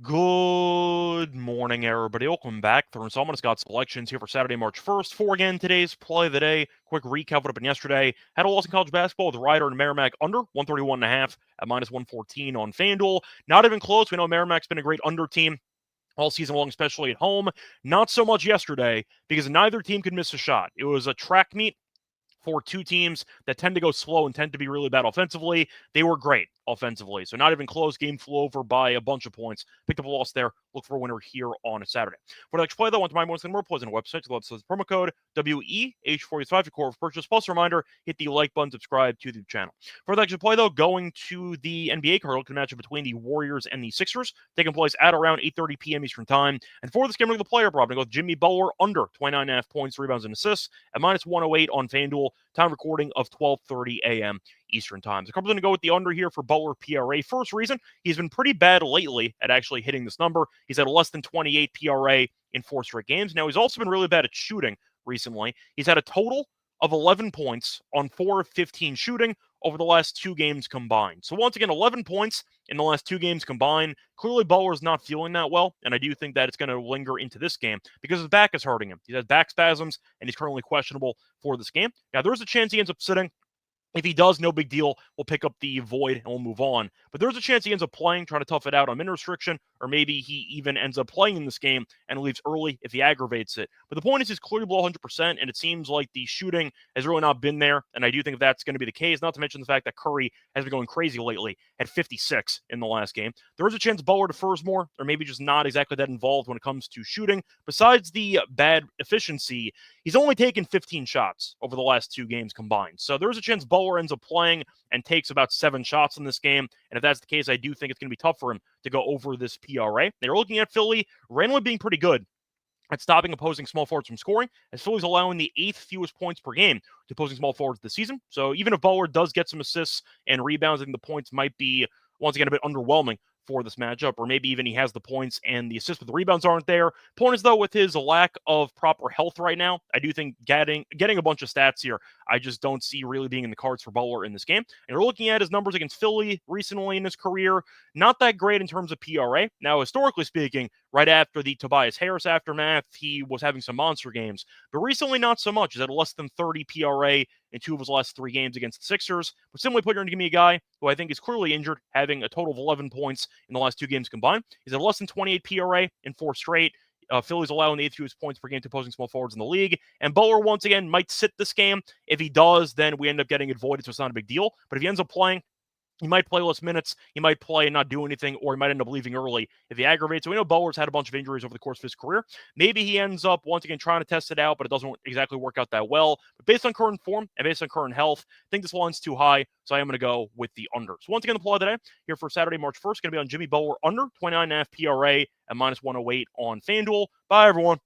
Good morning, everybody. Welcome back. Through installment of Scott's Selections here for Saturday, March 1st. For again, today's play of the day. Quick recap of what happened yesterday. Had a loss in college basketball with Ryder and Merrimack under 131.5 at minus 114 on FanDuel. Not even close. We know Merrimack's been a great under team all season long, especially at home. Not so much yesterday because neither team could miss a shot. It was a track meet for two teams that tend to go slow and tend to be really bad offensively. They were great offensively. So not even close. Game flew over by a bunch of points. Picked up a loss there. Look for a winner here on a Saturday. For the next play, though, I want to remind more more plays on the website. The website's promo code WEH45 for core of purchase. Plus, a reminder, hit the like button, subscribe to the channel. For the next play, though, going to the NBA card, looking matchup between the Warriors and the Sixers, taking place at around 8:30 p.m. Eastern Time. And for this game, we're going to the player prop. I'm going to go with Jimmy Butler under 29.5 points, rebounds, and assists at minus 108 on FanDuel. Time recording of 12:30 a.m. Eastern Time. So I'm going to go with the under here for Butler PRA. First reason, he's been pretty bad lately at actually hitting this number. He's had a less than 28 PRA in 4 straight games. Now, he's also been really bad at shooting recently. He's had a total of 11 points on 4 of 15 shooting over the last 2 games combined. So once again, 11 points in the last 2 games combined. Clearly, Butler's not feeling that well, and I do think that it's going to linger into this game because his back is hurting him. He's had back spasms, and he's currently questionable for this game. Now, there's a chance he ends up sitting. If he does, no big deal. We'll pick up the void and we'll move on. But there's a chance he ends up playing, trying to tough it out on min restriction, or maybe he even ends up playing in this game and leaves early if he aggravates it. But the point is, he's clearly below 100%, and it seems like the shooting has really not been there. And I do think that's going to be the case, not to mention the fact that Curry has been going crazy lately at 56 in the last game. There is a chance Butler defers more, or maybe just not exactly that involved when it comes to shooting. Besides the bad efficiency, he's only taken 15 shots over the last 2 games combined. So there's a chance Butler ends up playing and takes about 7 shots in this game. And if that's the case, I do think it's going to be tough for him to go over this PRA. They're looking at Philly randomly being pretty good at stopping opposing small forwards from scoring, as Philly's allowing the 8th fewest points per game to opposing small forwards this season. So even if Butler does get some assists and rebounds, I think the points might be, once again, a bit underwhelming for this matchup, or maybe even he has the points and the assists, but the rebounds aren't there. Point is, though, with his lack of proper health right now, I do think getting a bunch of stats here, I just don't see really being in the cards for Butler in this game. And we're looking at his numbers against Philly recently in his career, not that great in terms of PRA. Now, historically speaking, right after the Tobias Harris aftermath, he was having some monster games, but recently not so much. He's had less than 30 PRA in 2 of his last 3 games against the Sixers. But simply put, you're going to give me a guy who I think is clearly injured, having a total of 11 points in the last 2 games combined. He's had less than 28 PRA in 4 straight. Philly's allowing the 8th fewest points per game to opposing small forwards in the league. And Butler, once again, might sit this game. If he does, then we end up getting it voided, so it's not a big deal. But if he ends up playing, he might play less minutes. He might play and not do anything, or he might end up leaving early if he aggravates. So we know Butler's had a bunch of injuries over the course of his career. Maybe he ends up once again trying to test it out, but it doesn't exactly work out that well. But based on current form and based on current health, I think this line's too high, so I am going to go with the under. So once again, the play today here for Saturday, March 1st, going to be on Jimmy Butler under 29.5 PRA at minus 108 on FanDuel. Bye, everyone.